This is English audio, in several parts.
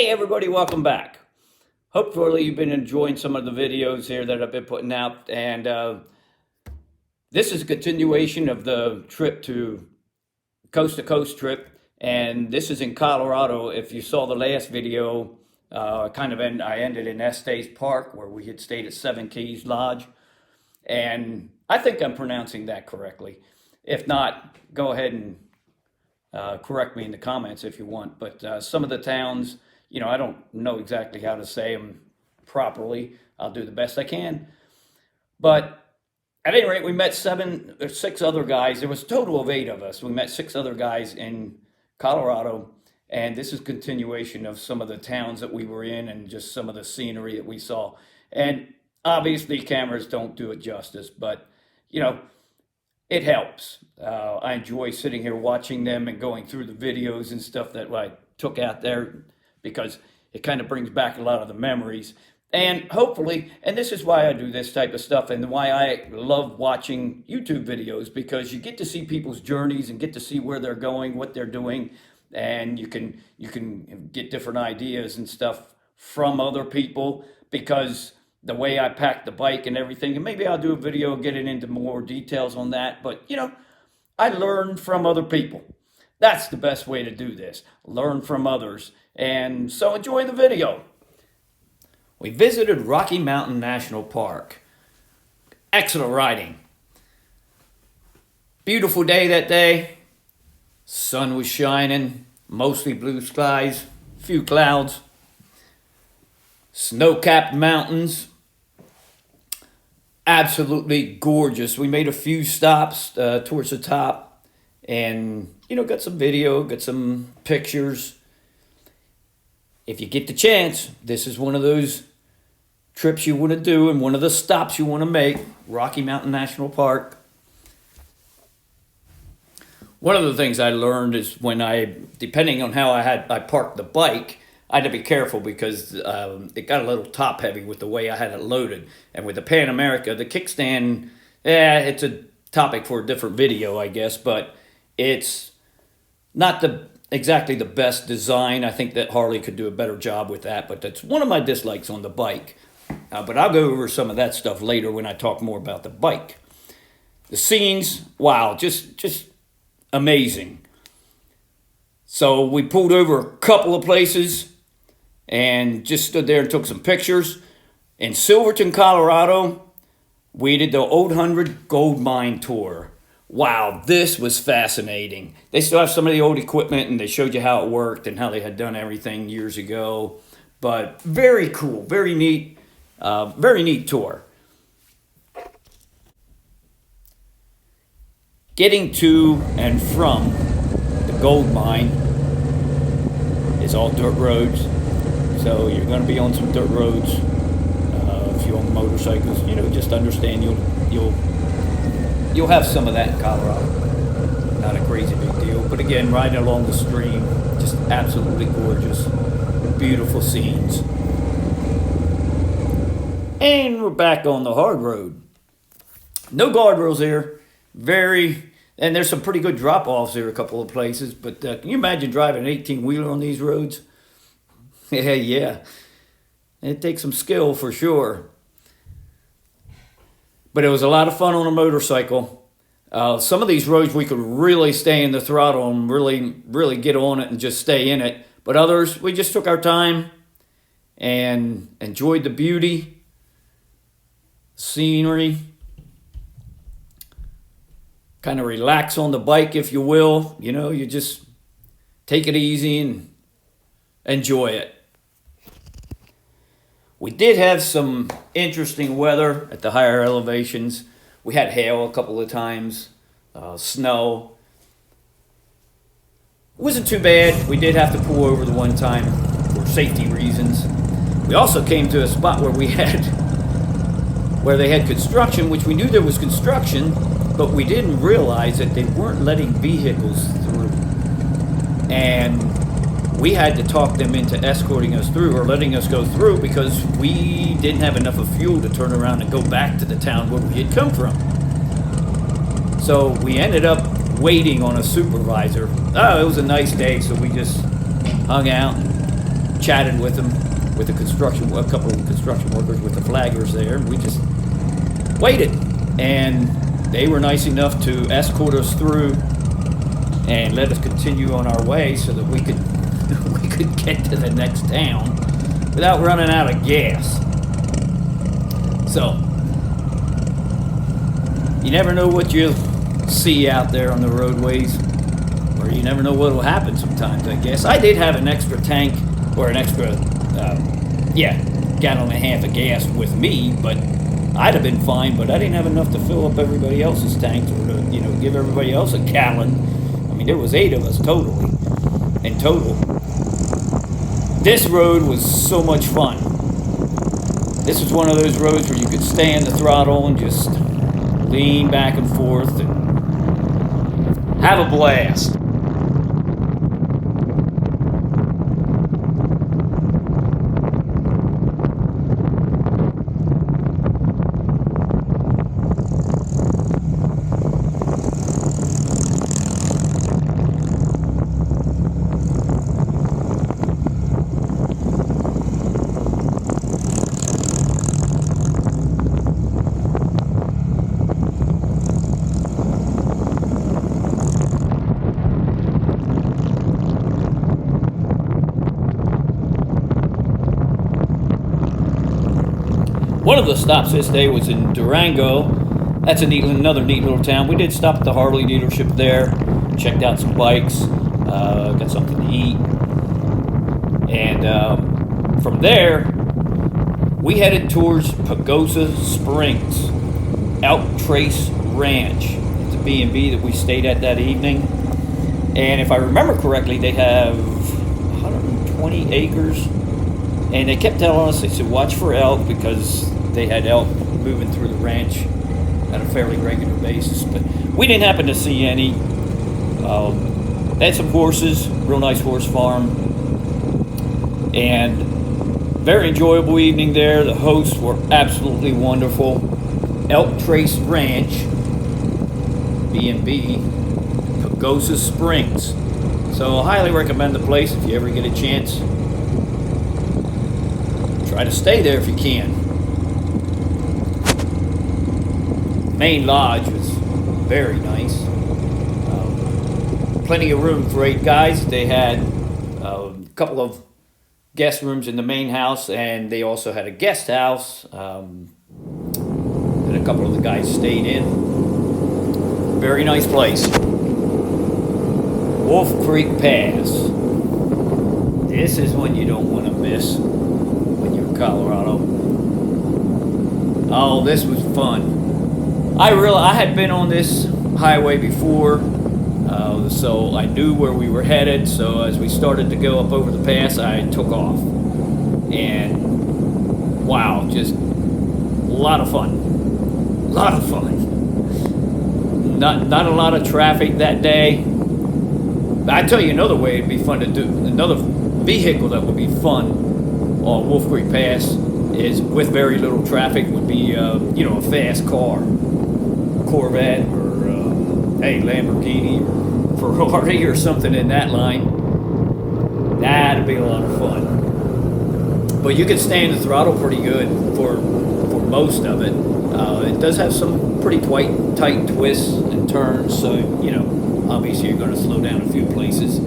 Hey everybody, welcome back. Hopefully you've been enjoying some of the videos here that I've been putting out, and this is a continuation of the trip to coast trip, and this is in Colorado. If you saw the last video, I ended in Estes Park where we had stayed at Seven Keys Lodge, and I think I'm pronouncing that correctly. If not, go ahead and correct me in the comments if you want. But some of the towns, I don't know exactly how to say them properly. I'll do the best I can. But at any rate, we met six other guys. There was a total of 8 of us. We met 6 other guys in Colorado, and this is continuation of some of the towns that we were in and just some of the scenery that we saw. And obviously, cameras don't do it justice, but it helps. I enjoy sitting here watching them and going through the videos and stuff that I took out there, because it kind of brings back a lot of the memories. And hopefully, and this is why I do this type of stuff and why I love watching YouTube videos, because you get to see people's journeys and get to see where they're going, what they're doing, and you can get different ideas and stuff from other people, because the way I pack the bike and everything, and maybe I'll do a video getting into more details on that, but I learn from other people. That's the best way to do this. Learn from others. And so enjoy the video. We visited Rocky Mountain National Park. Excellent riding. Beautiful day that day. Sun was shining, mostly blue skies, few clouds. Snow-capped mountains. Absolutely gorgeous. We made a few stops towards the top and got some video, got some pictures. If you get the chance, this is one of those trips you want to do and one of the stops you want to make. Rocky Mountain National Park. One of the things I learned is depending on how I parked the bike, I had to be careful, because it got a little top heavy with the way I had it loaded. And with the Pan America, the kickstand, it's a topic for a different video, I guess, but it's not exactly the best design. I think that Harley could do a better job with that, but that's one of my dislikes on the bike. But I'll go over some of that stuff later when I talk more about the bike. The scenes, wow, just amazing. So we pulled over a couple of places and just stood there and took some pictures. In Silverton, Colorado, we did the Old 100 Gold Mine Tour. Wow, this was fascinating. They still have some of the old equipment, and they showed you how it worked and how they had done everything years ago. But very cool, very neat tour. Getting to and from the gold mine is all dirt roads. So you're going to be on some dirt roads. If you're on motorcycles, just understand you'll have some of that in Colorado. Not a crazy big deal. But again, riding along the stream, just absolutely gorgeous. Beautiful scenes. And we're back on the hard road. No guardrails here. And there's some pretty good drop-offs here a couple of places. But can you imagine driving an 18-wheeler on these roads? Yeah. It takes some skill for sure. But it was a lot of fun on a motorcycle. Some of these roads we could really stay in the throttle and really get on it and just stay in it. But others, we just took our time and enjoyed the beauty, scenery. Kind of relax on the bike, if you will. You just take it easy and enjoy it. We did have some interesting weather at the higher elevations. We had hail a couple of times, snow. It wasn't too bad. We did have to pull over the one time for safety reasons. We also came to a spot where they had construction, which we knew there was construction, but we didn't realize that they weren't letting vehicles through. And we had to talk them into escorting us through or letting us go through, because we didn't have enough of fuel to turn around and go back to the town where we had come from. So we ended up waiting on a supervisor. It was a nice day, so we just hung out, chatted with them, with a couple of construction workers with the flaggers there. We just waited, and they were nice enough to escort us through and let us continue on our way so that we could we could get to the next town without running out of gas. So you never know what you'll see out there on the roadways, or you never know what will happen sometimes, I guess. I did have an extra tank, or an extra, gallon and a half of gas with me, but I'd have been fine, but I didn't have enough to fill up everybody else's tanks, or to, give everybody else a gallon. I mean, there was 8 of us in total. This road was so much fun. This was one of those roads where you could stay in the throttle and just lean back and forth and have a blast. One of the stops this day was in Durango. That's another neat little town. We did stop at the Harley dealership there, checked out some bikes, got something to eat. And from there, we headed towards Pagosa Springs, Elk Trace Ranch. It's a B&B that we stayed at that evening. And if I remember correctly, they have 120 acres. And they kept telling us, they said, watch for elk, because they had elk moving through the ranch at a fairly regular basis. But we didn't happen to see any. They had some horses, real nice horse farm. And very enjoyable evening there. The hosts were absolutely wonderful. Elk Trace Ranch, B&B, Pagosa Springs. So I highly recommend the place if you ever get a chance. Try to stay there if you can. Main lodge was very nice. Plenty of room for 8 guys. They had a couple of guest rooms in the main house, and they also had a guest house that a couple of the guys stayed in. Very nice place. Wolf Creek Pass. This is one you don't want to miss when you're in Colorado. Oh, this was fun. I had been on this highway before, so I knew where we were headed. So as we started to go up over the pass, I took off. And wow, just a lot of fun. A lot of fun. Not a lot of traffic that day. I tell you another way it'd be fun to do. Another vehicle that would be fun on Wolf Creek Pass is with very little traffic would be a fast car, Corvette or Lamborghini or Ferrari or something in that line. That'd be a lot of fun. But you can stay in the throttle pretty good for most of it. It does have some pretty tight twists and turns, so obviously you're going to slow down a few places.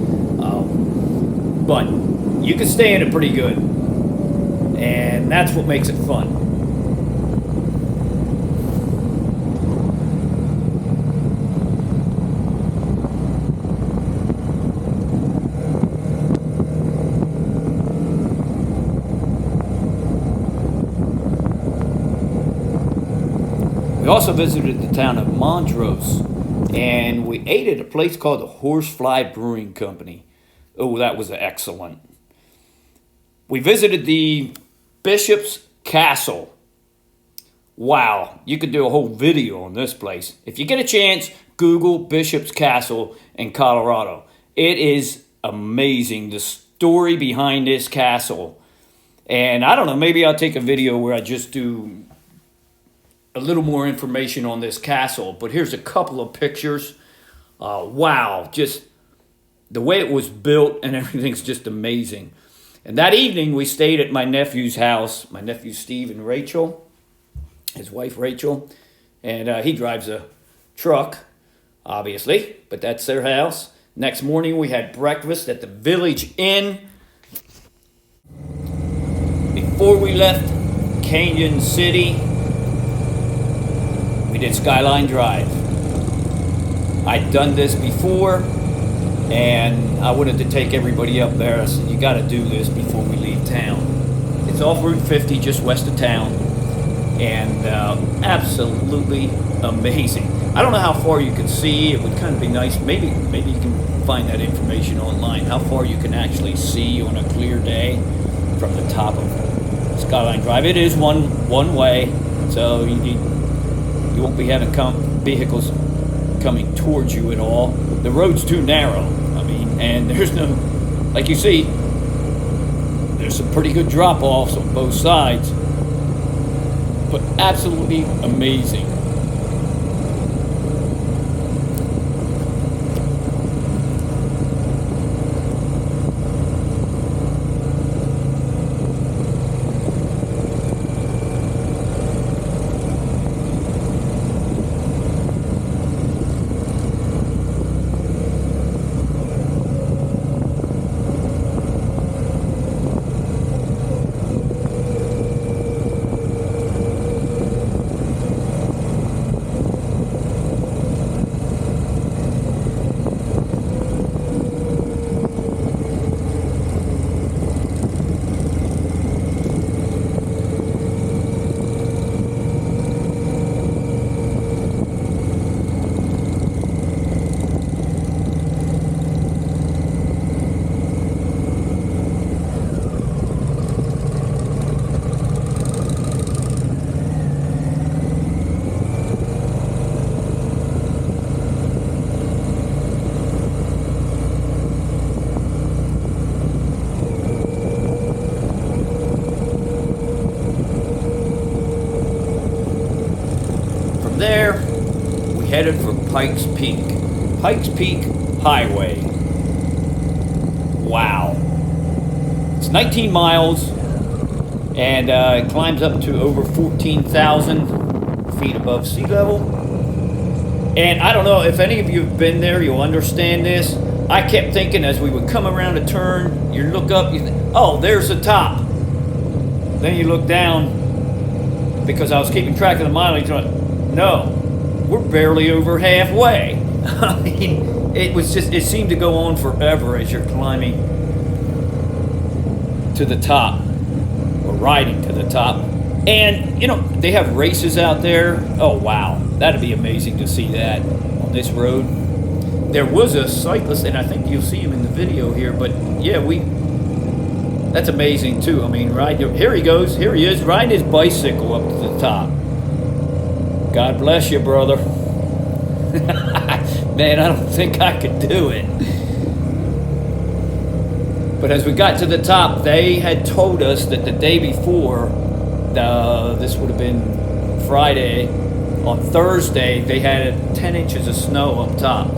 But you can stay in it pretty good. And that's what makes it fun. We also visited the town of Montrose, and we ate at a place called the Horsefly Brewing Company. Oh, that was excellent. We visited the Bishop's Castle. Wow, you could do a whole video on this place. If you get a chance, Google Bishop's Castle in Colorado. It is amazing, the story behind this castle. And I don't know, maybe I'll take a video where I just do a little more information on this castle. But here's a couple of pictures. Wow, just the way it was built and everything's just amazing. And that evening, we stayed at my nephew's house, my nephew Steve and Rachel, his wife Rachel, and he drives a truck, obviously, but that's their house. Next morning, we had breakfast at the Village Inn. Before we left Canyon City, we did Skyline Drive. I'd done this before, and I wanted to take everybody up there. I said, you got to do this before we leave town. It's off Route 50, just west of town, and absolutely amazing. I don't know how far you can see. It would kind of be nice. Maybe you can find that information online, how far you can actually see on a clear day from the top of Skyline Drive. It is one way, so you won't be having vehicles coming towards you at all. The road's too narrow. I mean, and there's no, like you see, there's some pretty good drop-offs on both sides, but absolutely amazing. There, we headed for Pikes Peak. Pikes Peak Highway. Wow. It's 19 miles, and it climbs up to over 14,000 feet above sea level. And I don't know if any of you have been there, you'll understand this. I kept thinking as we would come around a turn, you look up, you think, oh, there's the top. Then you look down, because I was keeping track of the mileage, no, we're barely over halfway. I mean, it seemed to go on forever as you're climbing to the top, or riding to the top. And, you know, they have races out there. Oh, wow. That'd be amazing to see that on this road. There was a cyclist, and I think you'll see him in the video here, but yeah, that's amazing too. I mean, here he goes. Here he is, riding his bicycle up to the top. God bless you, brother. Man, I don't think I could do it. But as we got to the top, they had told us that the day before, this would have been Friday, on Thursday, they had 10 inches of snow up top.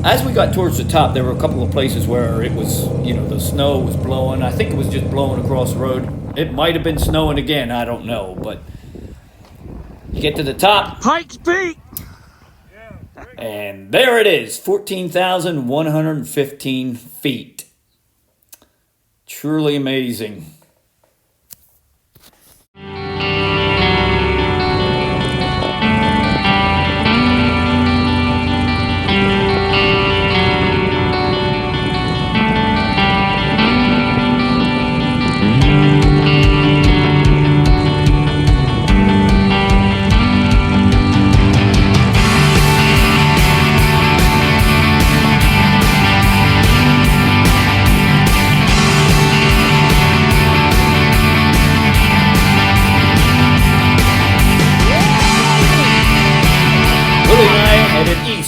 As we got towards the top, there were a couple of places where it was, you know, the snow was blowing. I think it was just blowing across the road. It might have been snowing again, I don't know, but you get to the top, Pikes Peak, and there it is, 14,115 feet. Truly amazing.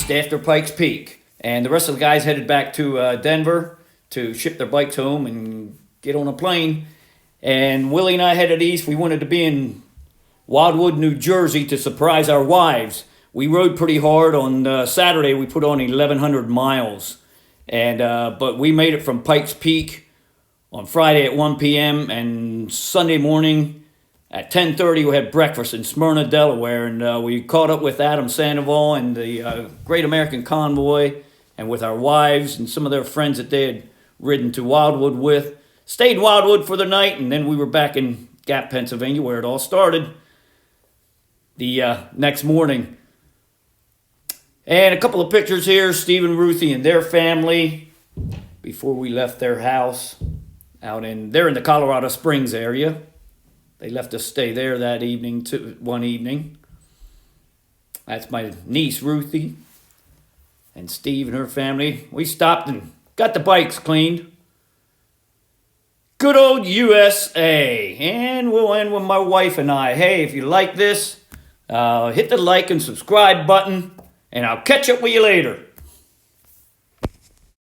After Pikes Peak, and the rest of the guys headed back to Denver to ship their bikes home and get on a plane. And Willie and I headed east. We wanted to be in Wildwood, New Jersey to surprise our wives. We rode pretty hard on Saturday. We put on 1,100 miles, and but we made it from Pikes Peak on Friday at 1 p.m. and Sunday morning at 10:30 we had breakfast in Smyrna, Delaware, and we caught up with Adam Sandoval and the Great American Convoy, and with our wives and some of their friends that they had ridden to Wildwood with. Stayed in Wildwood for the night, and then we were back in Gap, Pennsylvania, where it all started the next morning. And a couple of pictures here, Steve and Ruthie and their family before we left their house they're in the Colorado Springs area. They left us stay there that evening, one evening. That's my niece, Ruthie, and Steve and her family. We stopped and got the bikes cleaned. Good old USA. And we'll end with my wife and I. Hey, if you like this, hit the like and subscribe button, and I'll catch up with you later.